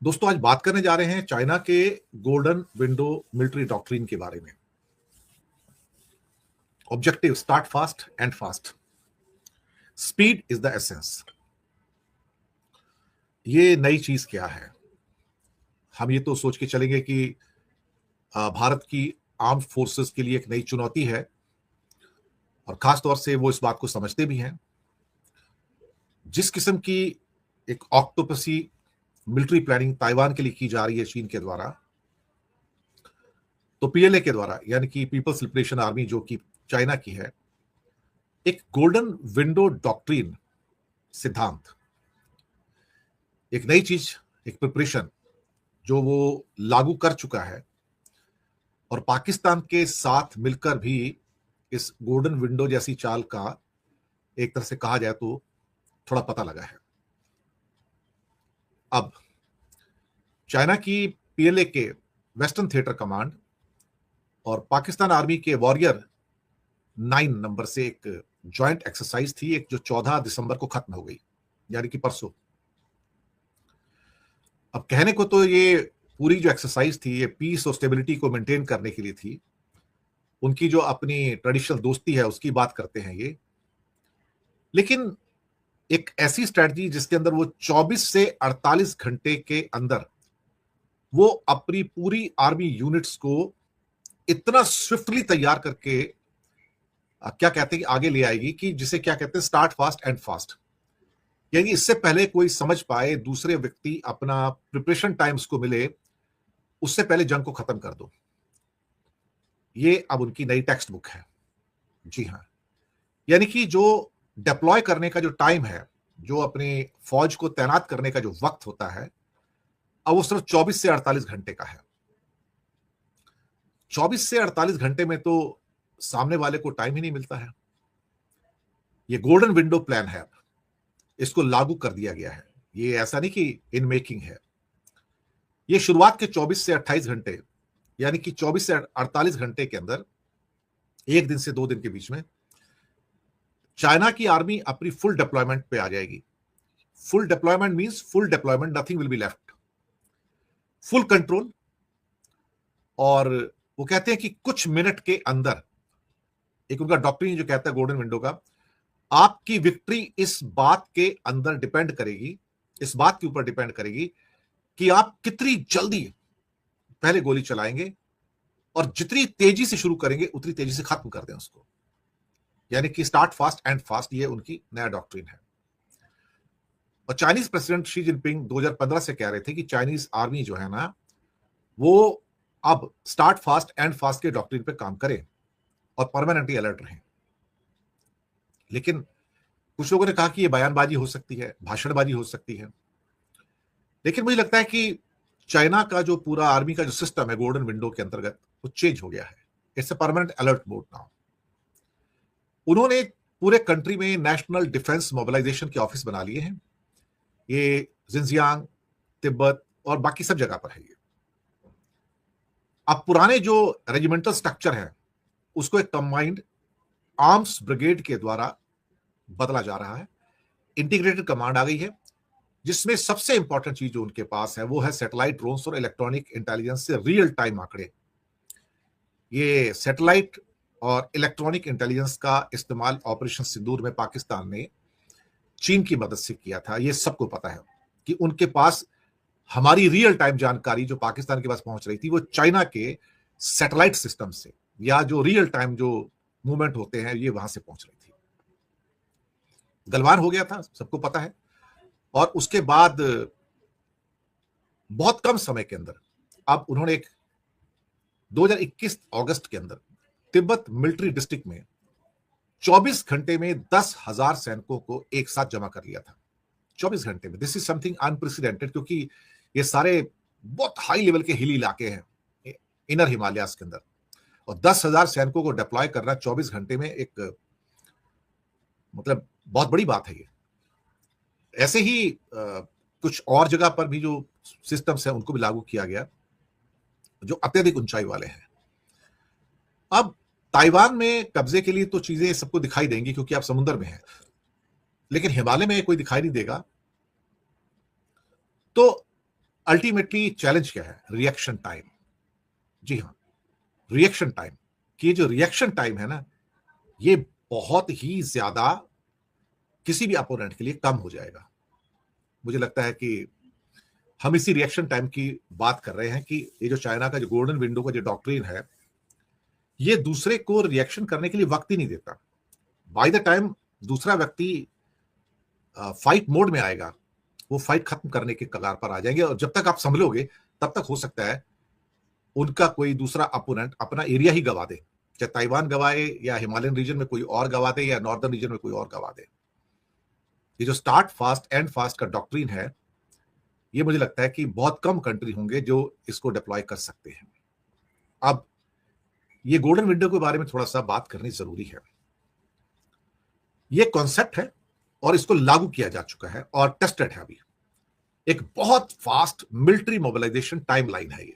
दोस्तों आज बात करने जा रहे हैं चाइना के गोल्डन विंडो मिलिट्री डॉक्ट्रिन के बारे में। Objective start fast and fast, speed is the essence. ये नई चीज क्या है? हम ये तो सोच के चलेंगे कि भारत की आर्म्ड फोर्सेस के लिए एक नई चुनौती है और खास तौर से वो इस बात को समझते भी हैं। जिस किस्म की एक ऑक्टोपसी मिलिट्री प्लानिंग ताइवान के लिए की जा रही है चीन के द्वारा, तो पीएलए के द्वारा यानी कि पीपल्स लिबरेशन आर्मी जो कि चाइना की है, एक गोल्डन विंडो डॉक्ट्रिन सिद्धांत, एक नई चीज, एक प्रिपरेशन जो वो लागू कर चुका है और पाकिस्तान के साथ मिलकर भी इस गोल्डन विंडो जैसी चाल का एक तरह से कहा जाए तो थोड़ा पता लगा है। अब चाइना की पीएलए के वेस्टर्न थिएटर कमांड और पाकिस्तान आर्मी के वॉरियर 9 नंबर से एक जॉइंट एक्सरसाइज थी, एक जो 14 दिसंबर को खत्म हो गई, यानी कि परसों। अब कहने को तो ये पूरी जो एक्सरसाइज थी ये पीस और स्टेबिलिटी को मेंटेन करने के लिए थी। उनकी जो अपनी ट्रेडिशनल दोस्ती है उसकी बात करते हैं ये, लेकिन एक ऐसी स्ट्रेटजी जिसके अंदर वो 24 से 48 घंटे के अंदर वो अपनी पूरी आर्मी यूनिट्स को इतना स्विफ्टली तैयार करके क्या कहते हैं कि आगे ले आएगी कि जिसे क्या कहते हैं स्टार्ट फास्ट एंड फास्ट, यानी इससे पहले कोई समझ पाए, दूसरे व्यक्ति अपना प्रिपरेशन टाइम्स को मिले, उससे पहले जंग को खत्म कर दो। ये अब उनकी नई टेक्स्ट बुक है। जी हां, यानी कि जो डिप्लॉय करने का जो टाइम है, जो अपनी फौज को तैनात करने का जो वक्त होता है, अब वो सिर्फ 24 से 48 घंटे का है। 24 से 48 घंटे में तो सामने वाले को टाइम ही नहीं मिलता है। ये गोल्डन विंडो प्लान है, इसको लागू कर दिया गया है। ये ऐसा नहीं कि इन मेकिंग है। ये शुरुआत के 24 से 28 घंटे यानी कि 24 से 48 घंटे के अंदर, एक दिन से 2 दिन के बीच में चाइना की आर्मी अपनी फुल डिप्लॉयमेंट पे आ जाएगी। Full deployment means full deployment, nothing will be left, full control. और वो कहते हैं कि कुछ मिनट के अंदर, एक उनका डॉक्ट्रिन जो कहता है गोल्डन विंडो का, आपकी विक्ट्री इस बात के अंदर डिपेंड करेगी, इस बात के ऊपर डिपेंड करेगी कि आप कितनी जल्दी पहले गोली चलाएंगे और जितनी तेजी से शुरू करेंगे उतनी तेजी से खत्म कर दें उसको। यानी कि स्टार्ट फास्ट एंड फास्ट, ये उनकी नया डॉक्ट्रिन है। और चाइनीज प्रेसिडेंट शी जिनपिंग 2015 से कह रहे थे कि चाइनीज आर्मी जो है ना, वो अब स्टार्ट फास्ट एंड फास्ट के डॉक्ट्रिन पे काम करें और परमानेंटली अलर्ट रहें। लेकिन कुछ लोगों ने कहा कि ये बयानबाजी हो सकती है, भाषणबाजी हो सकती है। लेकिन मुझे लगता है कि चाइना का जो पूरा आर्मी का जो सिस्टम है गोल्डन विंडो के अंतर्गत, वो चेंज हो गया है। It's a permanent alert mode now. उन्होंने पूरे कंट्री में नेशनल डिफेंस मोबिलाइजेशन के ऑफिस बना लिए हैं। ये जिनजियांग, तिब्बत और बाकी सब जगह पर है। ये अब पुराने जो रेजिमेंटल स्ट्रक्चर है उसको एक कंबाइंड आर्म्स ब्रिगेड के द्वारा बदला जा रहा है। इंटीग्रेटेड कमांड आ गई है, जिसमें सबसे इंपॉर्टेंट चीज जो उनके पास है वो है सैटेलाइट ड्रोन्स और इलेक्ट्रॉनिक इंटेलिजेंस से रियल टाइम आंकड़े। ये सैटेलाइट और इलेक्ट्रॉनिक इंटेलिजेंस का इस्तेमाल ऑपरेशन सिंदूर में पाकिस्तान ने चीन की मदद से किया था। ये सबको पता है कि उनके पास हमारी रियल टाइम जानकारी जो पाकिस्तान के पास पहुंच रही थी वो चाइना के सैटेलाइट सिस्टम से, या जो रियल टाइम जो मूवमेंट होते हैं ये वहां से पहुंच रही थी। गलवान हो गया था, सबको पता है। और उसके बाद बहुत कम समय के अंदर अब उन्होंने एक 2021 अगस्त के अंदर तिब्बत मिलिट्री डिस्ट्रिक्ट में 24 घंटे में 10,000 सैनिकों को एक साथ जमा कर लिया था। 24 घंटे में। दिस इज समथिंग अनप्रेसिडेंटेड, क्योंकि ये सारे बहुत हाई लेवल के हिली इलाके हैं इनर हिमालयाज के अंदर, और 10,000 सैनिकों को डिप्लॉय करना 24 घंटे में एक मतलब बहुत बड़ी बात है। ये ऐसे ही कुछ और जगह पर भी जो सिस्टम्स हैं उनको भी लागू किया गया जो अत्यधिक ऊंचाई वाले हैं। अब ताइवान में कब्जे के लिए तो चीजें सबको दिखाई देंगी क्योंकि आप समुद्र में हैं, लेकिन हिमालय में कोई दिखाई नहीं देगा। तो अल्टीमेटली चैलेंज क्या है? Reaction time. जी हाँ, रिएक्शन टाइम। कि जो रिएक्शन टाइम है ना, ये बहुत ही ज्यादा किसी भी अपोनेंट के लिए कम हो जाएगा। मुझे लगता है कि हम इसी रिएक्शन टाइम की बात कर रहे हैं कि ये जो चाइना का जो गोल्डन विंडो का जो डॉक्ट्रिन है, ये दूसरे को रिएक्शन करने के लिए वक्त ही नहीं देता। बाय द टाइम दूसरा व्यक्ति फाइट मोड में आएगा, वो फाइट खत्म करने के कगार पर आ जाएंगे, और जब तक आप संभलोगे तब तक हो सकता है उनका कोई दूसरा अपोनेंट अपना एरिया ही गवा दे, चाहे ताइवान गवाए या हिमालयन रीजन में कोई और गवा दे या नॉर्दर्न रीजन में कोई और गवा दे। ये जो स्टार्ट फास्ट एंड फास्ट का डॉक्ट्रिन है, ये मुझे लगता है कि बहुत कम कंट्री होंगे जो इसको डिप्लॉय कर सकते हैं। अब ये गोल्डन विंडो के बारे में थोड़ा सा बात करनी जरूरी है। ये कॉन्सेप्ट है और इसको लागू किया जा चुका है और टेस्टेड है अभी। एक बहुत फास्ट मिलिट्री मोबिलाइजेशन टाइमलाइन है।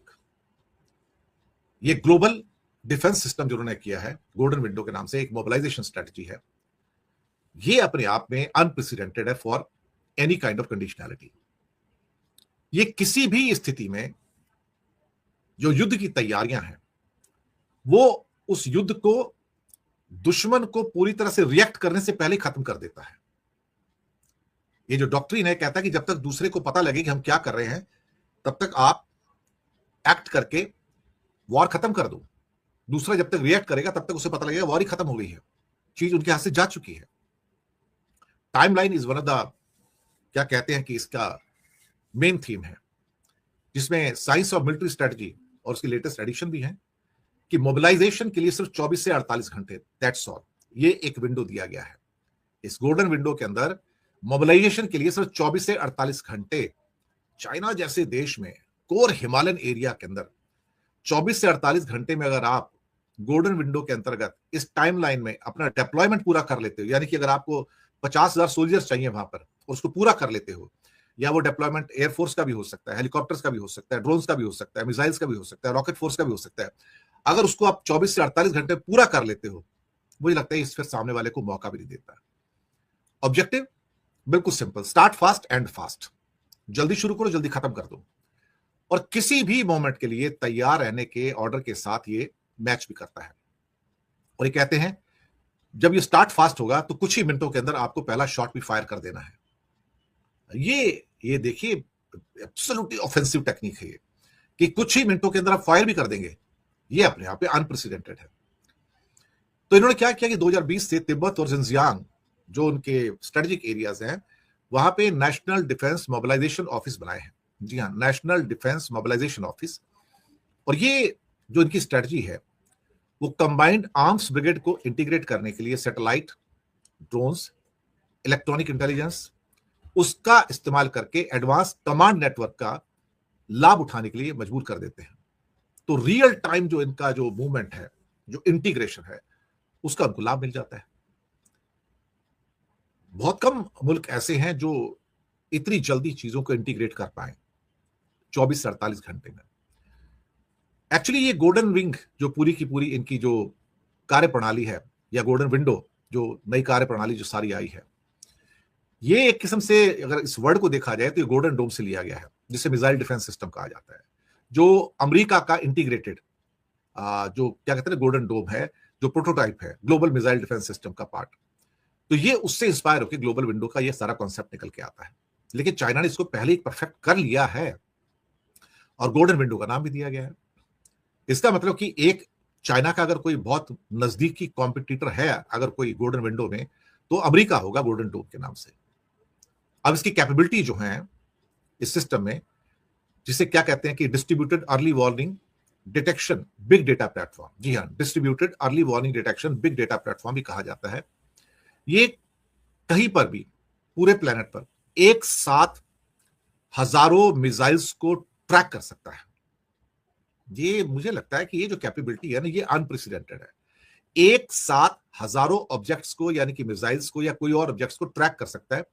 ये ग्लोबल डिफेंस सिस्टम जो उन्होंने किया है गोल्डन विंडो के नाम से, एक मोबिलाइजेशन स्ट्रेटजी है। ये अपने आप में अनप्रेसिडेंटेड है for any kind of conditionality. ये किसी भी स्थिति में जो युद्ध की तैयारियां हैं, वो उस युद्ध को दुश्मन को पूरी तरह से रिएक्ट करने से पहले खत्म कर देता है। ये जो डॉक्ट्रिन है कहता है कि जब तक दूसरे को पता लगे कि हम क्या कर रहे हैं, तब तक आप एक्ट करके वॉर खत्म कर दो। दूसरा जब तक रिएक्ट करेगा तब तक उसे पता लगेगा वॉर ही खत्म हो गई है, चीज उनके हाथ से जा चुकी है। Timeline is one of the, क्या कहते हैं कि इसका मेन थीम है, जिसमें साइंस ऑफ मिलिट्री स्ट्रेटजी और उसकी लेटेस्ट एडिशन भी है कि मोबिलाइजेशन के लिए सिर्फ 24 से 48 घंटे, दैट्स ऑल। ये एक विंडो दिया गया है। इस गोल्डन विंडो के अंदर मोबिलाइजेशन के लिए सिर्फ 24 से 48 घंटे चाइना जैसे देश में कोर हिमालयन एरिया के अंदर 24 से 48 घंटे में अगर आप गोल्डन विंडो के अंतर्गत इस टाइमलाइन में अपना डिप्लॉयमेंट पूरा कर लेते हो, यानी कि अगर आपको 50,000 सोल्जर्स चाहिए वहां पर और उसको पूरा कर लेते हो, या वो डिप्लॉयमेंट एयरफोर्स का भी हो सकता है, हेलीकॉप्टर्स का भी हो सकता है, ड्रोन्स का भी हो सकता है, मिसाइल्स का भी हो सकता है, रॉकेट फोर्स का भी हो सकता है, अगर उसको आप 24 से 48 घंटे पूरा कर लेते हो, मुझे लगता है इस फिर सामने वाले को मौका भी नहीं देता। ऑब्जेक्टिव बिल्कुल simple, start fast and fast. जल्दी शुरू करो, जल्दी खत्म कर दो, और किसी भी मोमेंट के लिए तैयार रहने के ऑर्डर के साथ ये मैच भी करता है। और ये कहते हैं जब ये स्टार्ट फास्ट होगा तो कुछ ही मिनटों के अंदर आपको पहला शॉट भी फायर कर देना है। ये देखिए एब्सोल्युटली ऑफेंसिव टेक्निक है ये, कि कुछ ही मिनटों के अंदर आप फायर भी कर देंगे। ये अपने आप में अनप्रेसिडेंटेड है। तो इन्होंने क्या किया कि 2020 से तिब्बत और जिनजियांग जो उनके स्ट्रेटेजिक एरियाज हैं, वहां पे नेशनल डिफेंस मोबिलाइजेशन ऑफिस बनाए हैं। जी हाँ, नेशनल डिफेंस मोबिलाइजेशन ऑफिस। और ये जो इनकी स्ट्रेटजी है, वो कंबाइंड आर्म्स ब्रिगेड को इंटीग्रेट करने के लिए सैटेलाइट, ड्रोन्स, इलेक्ट्रॉनिक इंटेलिजेंस, उसका इस्तेमाल करके एडवांस कमांड नेटवर्क का लाभ उठाने के लिए मजबूर कर देते हैं। तो रियल टाइम जो इनका जो मूवमेंट है, जो इंटीग्रेशन है, उसका उनको लाभ मिल जाता है। बहुत कम मुल्क ऐसे हैं जो इतनी जल्दी चीजों को इंटीग्रेट कर पाए 24 से 48 घंटे में। एक्चुअली ये गोल्डन विंग जो पूरी की पूरी इनकी जो कार्य प्रणाली है, या गोल्डन विंडो जो नई कार्य प्रणाली जो सारी आई है, ये एक किस्म से अगर इस वर्ड को देखा जाए तो ये गोल्डन डोम से लिया गया है, जिसे मिसाइल डिफेंस सिस्टम कहा जाता है, जो अमेरिका का इंटीग्रेटेड जो क्या कहते हैं गोल्डन डोम है, जो प्रोटोटाइप है ग्लोबल मिसाइल डिफेंस सिस्टम का पार्ट। तो ये उससे इंस्पायर होकर ग्लोबल विंडो का ये सारा कॉन्सेप्ट निकल के आता है। लेकिन चाइना ने इसको पहले ही परफेक्ट कर लिया है और गोल्डन विंडो का नाम भी दिया गया है। इसका मतलब कि एक चाइना का अगर कोई बहुत नजदीकी कॉम्पिटिटर है अगर कोई गोल्डन विंडो में, तो अमेरिका होगा गोल्डन डोम के नाम से। अब इसकी कैपेबिलिटी जो है इस सिस्टम में, जिसे क्या कहते हैं कि distributed early warning detection big data platform, जी हाँ, distributed early warning detection big data platform भी कहा जाता है। ये कहीं पर भी पूरे प्लेनेट पर एक साथ हजारों मिसाइल्स को ट्रैक कर सकता है। ये मुझे लगता है कि ये जो कैपेबिलिटी है ना, ये अनप्रेसिडेंटेड है। एक साथ हजारों ऑब्जेक्ट्स को, यानी कि मिसाइल्स को या कोई और ऑब्जेक्ट्स को ट्रैक कर सकता है,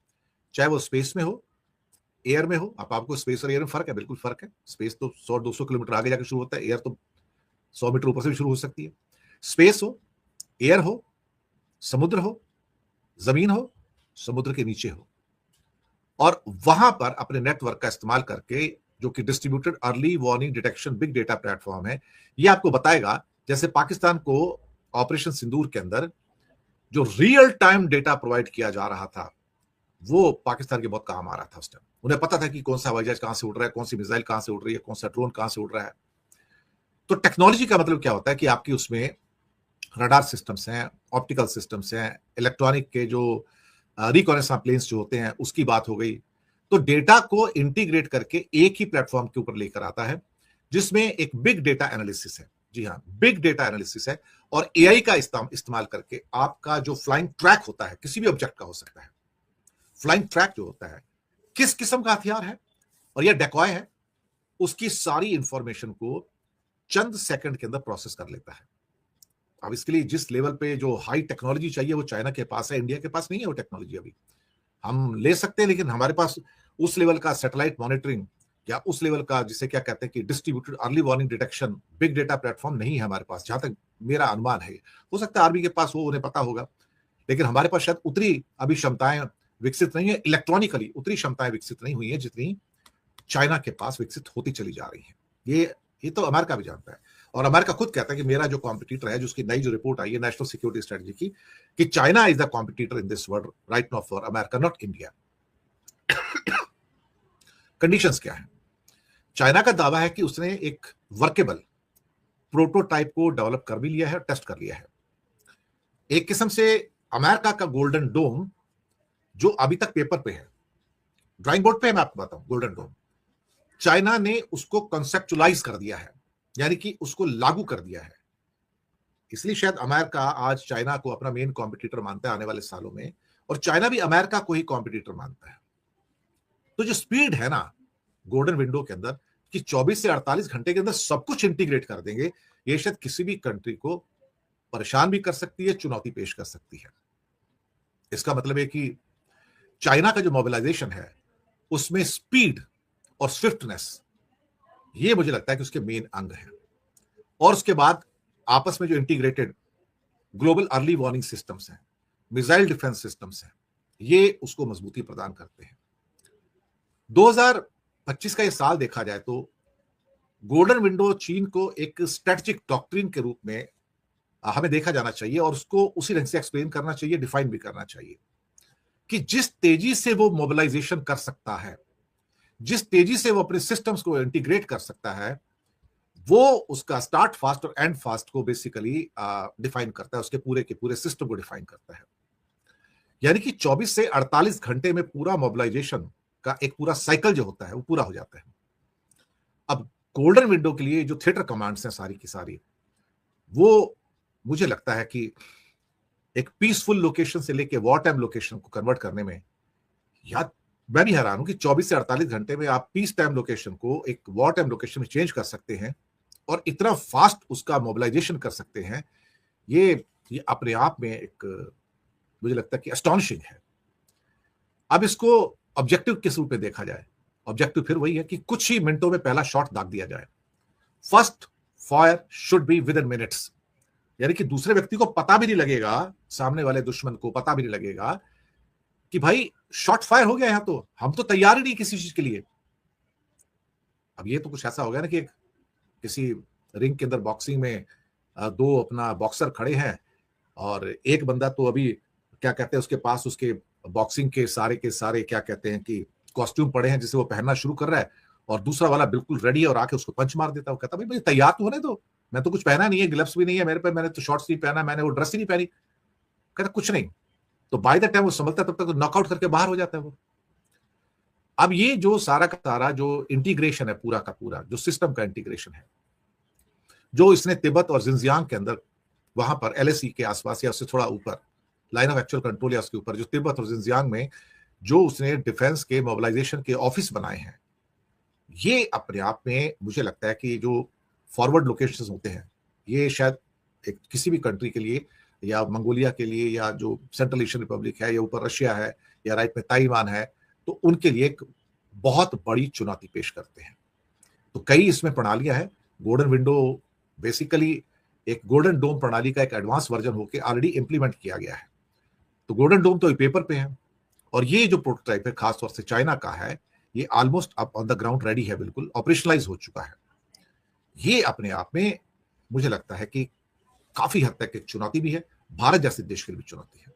चाहे वो स्पेस में हो, एयर में हो। आपको स्पेस और एयर में फर्क है, बिल्कुल फर्क है। स्पेस तो 100-200 किलोमीटर आगे जाकर शुरू होता है, एयर तो 100 मीटर ऊपर से भी शुरू हो सकती है। स्पेस हो, एयर हो, समुद्र हो, जमीन हो, समुद्र के नीचे हो, और वहां पर अपने नेटवर्क का इस्तेमाल करके जो कि distributed early warning detection big data platform है, ये आपको बताएगा जैसे पाकिस्तान को ऑपरेशन सिंदूर के अंदर जो रियल टाइम डेटा प्रोवाइड किया जा रहा था वो पाकिस्तान के बहुत काम आ रहा था। उस टाइम उन्हें पता था कि कौन सा हवाई जहाज कहां से उड़ रहा है, कौन सी मिसाइल कहां से उड़ रही है, कौन सा ड्रोन कहां से उड़ रहा है। तो टेक्नोलॉजी का मतलब क्या होता है कि आपकी उसमें रडार सिस्टम्स हैं, ऑप्टिकल सिस्टम्स हैं, इलेक्ट्रॉनिक के जो रिकॉनेसांस प्लेन्स जो होते हैं उसकी बात हो गई। तो डेटा को इंटीग्रेट करके एक ही प्लेटफॉर्म के ऊपर लेकर आता है जिसमें एक बिग डेटा एनालिसिस है। जी हाँ, बिग डेटा एनालिसिस है और एआई का इस्तेमाल करके आपका जो फ्लाइंग ट्रैक होता है, किसी भी ऑब्जेक्ट का हो सकता है, फ्लाइंग ट्रैक जो होता है किस किस्म का हथियार है और यह डेकॉय है, उसकी सारी इंफॉर्मेशन को चंद सेकंड के अंदर प्रोसेस कर लेता है। अब इसके लिए जिस लेवल पे जो हाई टेक्नोलॉजी चाहिए वो चाइना के पास है, इंडिया के पास नहीं है वो टेक्नोलॉजी। अभी हम ले सकते हैं लेकिन हमारे पास उस लेवल का सैटेलाइट मॉनिटरिंग या उस लेवल का जिसे क्या कहते हैं कि distributed early warning detection big data platform नहीं है हमारे पास, जहां तक मेरा अनुमान है। हो सकता है आर्मी के पास हो, उन्हें पता होगा, लेकिन हमारे पास शायद उतनी अभी क्षमताएं विकसित नहीं है, इलेक्ट्रॉनिकली उतनी क्षमताएं विकसित नहीं हुई है जितनी चाइना के पास विकसित होती चली जा रही है। ये तो अमेरिका भी जानता है और अमेरिका खुद कहता है कि मेरा जो कॉम्पिटिटर है, जिसकी नई जो रिपोर्ट आई है नेशनल सिक्योरिटी स्ट्रेटजी की, कि China is the competitor in this world right now for America, not India. Conditions क्या है? चाइना का दावा है कि उसने एक वर्केबल प्रोटोटाइप को डेवलप कर भी लिया है, टेस्ट कर लिया है। एक किस्म से अमेरिका का गोल्डन डोम जो अभी तक पेपर पे है, ड्राइंग बोर्ड पे है, मैं आपको बताऊं, गोल्डन डोम चाइना ने उसको कंसेप्चुलाइज कर दिया है, यानी कि उसको लागू कर दिया है। इसलिए शायद अमेरिका आज चाइना को अपना मेन कॉम्पिटिटर मानता है आने वाले सालों में, और चाइना भी अमेरिका को ही कॉम्पिटिटर मानता है। तो जो स्पीड है ना गोल्डन विंडो के अंदर कि 24 से 48 घंटे के अंदर सब कुछ इंटीग्रेट कर देंगे, ये शायद किसी भी कंट्री को परेशान भी कर सकती है, चुनौती पेश कर सकती है। इसका मतलब है कि चाइना का जो मोबिलाइजेशन है उसमें स्पीड और स्विफ्टनेस, ये मुझे लगता है कि उसके मेन अंग है। और उसके बाद आपस में जो integrated global early warning systems हैं, मिसाइल डिफेंस सिस्टम्स हैं, ये उसको मजबूती प्रदान करते हैं। 2025 का ये साल देखा जाए तो गोल्डन विंडो चीन को एक स्ट्रेटेजिक डॉक्ट्रिन के रूप में हमें देखा जाना चाहिए और उसको उसी ढंग से एक्सप्लेन करना चाहिए, डिफाइन भी करना चाहिए कि जिस तेजी से वो मोबिलाइजेशन कर सकता है, जिस तेजी से वो अपने सिस्टम्स को इंटीग्रेट कर सकता है, वो उसका स्टार्ट फास्ट और एंड फास्ट को बेसिकली डिफाइन करता है, उसके पूरे के पूरे सिस्टम को डिफाइन करता है। यानी कि 24 से 48 घंटे में पूरा मोबिलाइजेशन का एक पूरा साइकिल जो होता है वो पूरा हो जाता है। अब गोल्डन विंडो के लिए जो थिएटर कमांड्स हैं सारी की सारी, वो मुझे लगता है कि एक पीसफुल लोकेशन से लेके वॉर टाइम लोकेशन को कन्वर्ट करने में, यार मैं भी हैरान हूं कि 24 से 48 घंटे में आप पीस टाइम लोकेशन को एक वॉर टाइम लोकेशन में चेंज कर सकते हैं और इतना फास्ट उसका मोबिलाइजेशन कर सकते हैं। ये अपने आप में एक मुझे लगता है कि एस्टॉनिशिंग है। अब इसको ऑब्जेक्टिव किस रूप में देखा जाए, ऑब्जेक्टिव फिर वही है कि कुछ ही मिनटों में पहला शॉट दाग दिया जाए। First fire should be with in minutes, यानी कि दूसरे व्यक्ति को पता भी नहीं लगेगा, सामने वाले दुश्मन को पता भी नहीं लगेगा कि भाई शॉट फायर हो गया, यहां तो हम तो तैयार ही नहीं किसी चीज के लिए। अब ये तो कुछ ऐसा हो गया ना कि किसी रिंग के अंदर बॉक्सिंग में दो अपना बॉक्सर खड़े हैं और एक बंदा तो अभी क्या कहते हैं उसके पास उसके बॉक्सिंग के सारे क्या कहते हैं कि कॉस्ट्यूम पड़े हैं जिसे वो पहनना शुरू कर रहा है, और दूसरा वाला बिल्कुल रेडी है और आके उसको पंच मार देता है। वो कहता है भाई मुझे तैयार तो होने दो, मैं तो कुछ पहना नहीं है, ग्लव्स भी नहीं है मेरे पे, मैंने तो शॉर्ट्स नहीं पहना, मैंने वो ड्रेस ही नहीं पहनी। कहता कुछ नहीं, तो बाय द टाइम वो समझता है तब तक तो नॉकआउट करके बाहर हो जाता है वो। अब ये जो सारा का सारा जो इंटीग्रेशन है, पूरा का पूरा जो सिस्टम का इंटीग्रेशन है, जो इसने तिब्बत और जिंजियांग के अंदर वहां पर एलएसी के आसपास या उससे थोड़ा ऊपर लाइन ऑफ एक्चुअल कंट्रोल या उसके ऊपर जो तिब्बत और जिंजियांग में जो उसने डिफेंस के मोबिलाइजेशन के ऑफिस बनाए हैं, ये अपने आप में मुझे लगता है कि जो फॉरवर्ड लोकेशंस होते हैं, ये शायद एक किसी भी कंट्री के लिए या मंगोलिया के लिए या जो सेंट्रल एशियन रिपब्लिक है या ऊपर रशिया है या राइट में ताइवान है, तो उनके लिए एक बहुत बड़ी चुनौती पेश करते हैं। तो कई इसमें प्रणालियां हैं। गोल्डन विंडो बेसिकली एक गोल्डन डोम प्रणाली का एक एडवांस वर्जन होकर ऑलरेडी इंप्लीमेंट किया गया है। तो गोल्डन डोम तो पेपर पे है और ये जो प्रोटोटाइप है खासतौर से चाइना का है, ये ऑलमोस्ट अब ऑन द ग्राउंड रेडी है, बिल्कुल ऑपरेशनलाइज हो चुका है। ये अपने आप में मुझे लगता है कि काफी हद तक एक चुनौती भी है, भारत जैसे देश के लिए भी चुनौती है।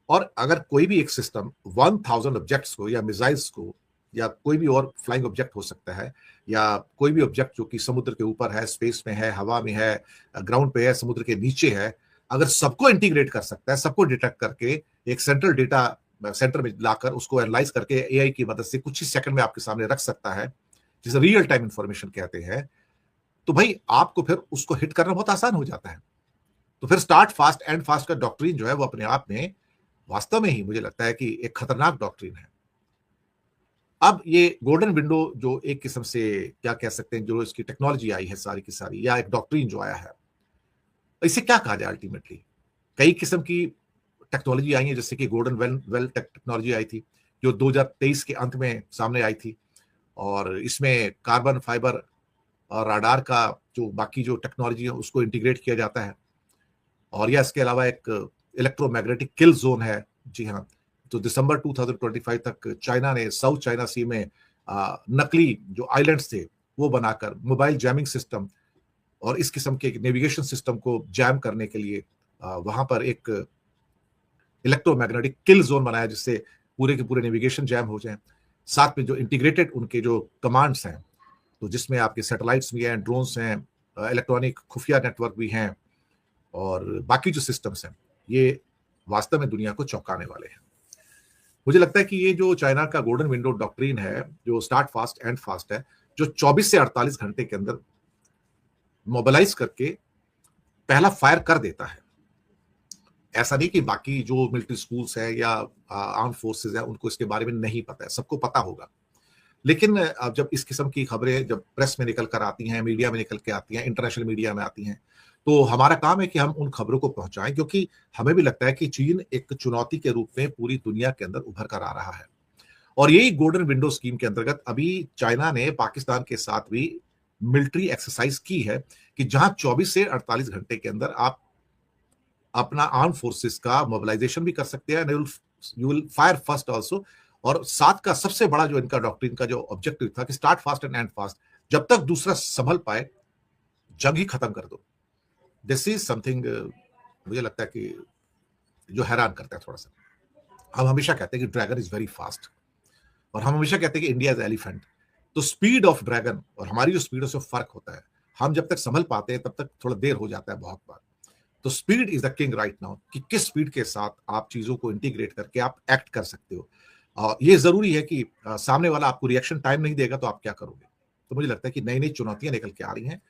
और अगर कोई भी एक सिस्टम 1000 ऑब्जेक्ट्स को या मिसाइल्स को या कोई भी और फ्लाइंग ऑब्जेक्ट हो सकता है, या कोई भी ऑब्जेक्ट जो कि समुद्र के ऊपर है, स्पेस में है, हवा में है, ग्राउंड पे है, समुद्र के नीचे है, अगर सबको इंटीग्रेट कर सकता है, सबको डिटेक्ट करके एक सेंट्रल डेटा सेंटर में लाकर उसको एनालाइज करके एआई की मदद से कुछ ही सेकंड में आपके सामने रख सकता है, जिसे रियल टाइम इंफॉर्मेशन कहते हैं, तो भाई आपको फिर उसको हिट करना बहुत आसान हो जाता है। तो फिर स्टार्ट फास्ट एंड फास्ट का डॉक्ट्रिन जो है वो अपने आप में वास्तव में ही मुझे लगता है कि एक खतरनाक डॉक्ट्रिन है। अब ये गोल्डन विंडो जो एक किस्म से क्या कह सकते हैं, जो इसकी टेक्नोलॉजी आई है सारी की सारी, या एक डॉक्ट्रिन जो आया है, इसे क्या कहा जाए अल्टीमेटली? कई किस्म की टेक्नोलॉजी आई है, जैसे कि गोल्डन वेल टेक्नोलॉजी आई थी जो 2023 के अंत में सामने आई थी, और इसमें कार्बन फाइबर और राडार का जो बाकी जो टेक्नोलॉजी है उसको इंटीग्रेट किया जाता है। और या इसके अलावा एक इलेक्ट्रोमैग्नेटिक किल जोन है। जी हाँ, तो दिसंबर 2025 तक चाइना ने साउथ चाइना सी में नकली जो आइलैंड्स थे वो बनाकर मोबाइल जैमिंग सिस्टम और इस किस्म के नेविगेशन सिस्टम को जैम करने के लिए वहां पर एक इलेक्ट्रोमैग्नेटिक किल जोन बनाया, जिससे पूरे के पूरे नेविगेशन जैम हो जाए। साथ में जो इंटीग्रेटेड उनके जो कमांड्स हैं, तो जिसमें आपके सैटेलाइट्स भी हैं, ड्रोन्स हैं, इलेक्ट्रॉनिक खुफिया नेटवर्क भी हैं, और बाकी जो सिस्टम्स हैं, ये वास्तव में दुनिया को चौंकाने वाले हैं। मुझे लगता है कि ये जो चाइना का गोल्डन विंडो डॉक्ट्रिन है, जो स्टार्ट फास्ट एंड फास्ट है, जो 24 से 48 घंटे के अंदर मोबिलाइज करके पहला फायर कर देता है। ऐसा नहीं कि बाकी जो मिलिट्री स्कूल्स है या आर्म फोर्सेस है उनको इसके बारे में नहीं पता है, सबको पता होगा। लेकिन अब जब इस किस्म की खबरें जब प्रेस में निकल कर आती हैं, मीडिया में निकल के आती हैं, इंटरनेशनल मीडिया में आती हैं, तो हमारा काम है कि हम उन खबरों को पहुंचाएं, क्योंकि हमें भी लगता है कि चीन एक चुनौती के रूप में पूरी दुनिया के अंदर उभर कर आ रहा है। और यही गोल्डन विंडो स्कीम के अंतर्गत अभी चाइना ने पाकिस्तान के साथ भी मिलिट्री एक्सरसाइज की है, कि जहां 24 से 48 घंटे के अंदर आप अपना आर्म फोर्सेस का मोबिलाइजेशन भी कर सकते हैं, you will fire first also. और साथ का सबसे बड़ा जो इनका डॉक्ट्रिन का जो ऑब्जेक्टिव था कि start fast and and fast, जब तक दूसरा संभल पाए जंग ही खत्म कर दो। दिस इज समथिंग मुझे लगता है कि जो हैरान करता है थोड़ा सा। हम हमेशा कहते हैं कि ड्रैगन इज वेरी फास्ट, और हम हमेशा कहते हैं कि इंडिया इज एलिफेंट। तो स्पीड ऑफ ड्रैगन और हमारी जो स्पीड है उसमें फर्क होता है। हम जब तक संभल पाते हैं तब तक थोड़ा देर हो जाता है बहुत बार। तो speed is the king right now, कि किस स्पीड के साथ आप चीजों को इंटीग्रेट करके आप एक्ट कर सकते हो। ये जरूरी है कि सामने वाला आपको रिएक्शन टाइम नहीं देगा तो आप क्या करोगे। तो मुझे लगता है कि नई नई चुनौतियां निकल के आ रही हैं,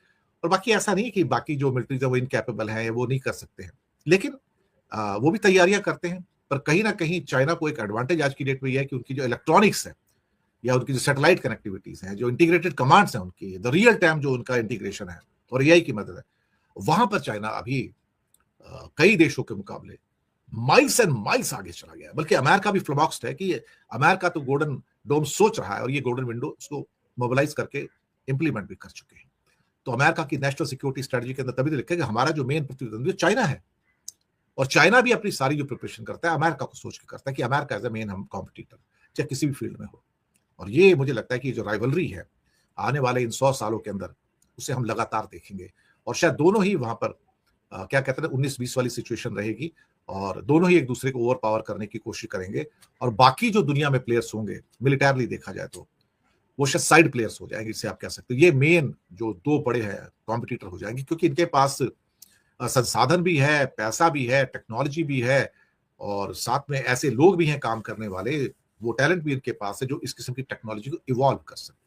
और बाकी ऐसा नहीं है कि बाकी जो मिलिट्रीज है वो इनकैपेबल है, वो नहीं कर सकते हैं, लेकिन वो भी तैयारियां करते हैं। पर कहीं ना कहीं चाइना को एक एडवांटेज आज की डेट में यह है कि उनकी जो इलेक्ट्रॉनिक्स है या उनकी जो सैटेलाइट कनेक्टिविटीज हैं, जो इंटीग्रेटेड कमांड्स हैं उनकी, द रियल टाइम जो उनका इंटीग्रेशन है और एआई की मदद है, वहां पर चाइना अभी कई देशों के मुकाबले माइल्स एंड माइल्स आगे चला गया। बल्कि अमेरिका भी फ्लबॉक्स्ड है कि अमेरिका तो गोल्डन डोम सोच रहा है, और ये गोल्डन विंडो उसको मोबिलाइज करके इंप्लीमेंट भी कर चुके हैं। तो अमेरिका की नेशनल सिक्योरिटी स्ट्रेटजी के अंदर तभी तो लिखा है कि हमारा जो मेन प्रतिद्वंदी चाइना है, और चाइना भी अपनी सारी जो प्रिपरेशन करता है अमेरिका को सोच के करता है कि अमेरिका एज ए मेन हम कॉम्पिटिटर, चाहे किसी भी फील्ड में हो। और ये मुझे लगता है कि जो राइवलरी है आने वाले इन 100 सालों के अंदर, उसे हम लगातार देखेंगे, और शायद दोनों ही वहां पर क्या कहते हैं 19-20 वाली सिचुएशन रहेगी, और दोनों ही एक दूसरे को ओवर पावर करने की कोशिश करेंगे। और बाकी जो दुनिया में प्लेयर्स होंगे मिलिटरली देखा जाए तो वो शायद साइड प्लेयर्स हो जाएंगे, जिसे आप कह सकते हो। ये मेन जो दो बड़े हैं कॉम्पिटिटर हो जाएंगे, क्योंकि इनके पास संसाधन भी है, पैसा भी है, टेक्नोलॉजी भी है, और साथ में ऐसे लोग भी हैं काम करने वाले, वो टैलेंट भी इनके पास है जो इस किस्म की टेक्नोलॉजी को इवॉल्व कर सकते हैं।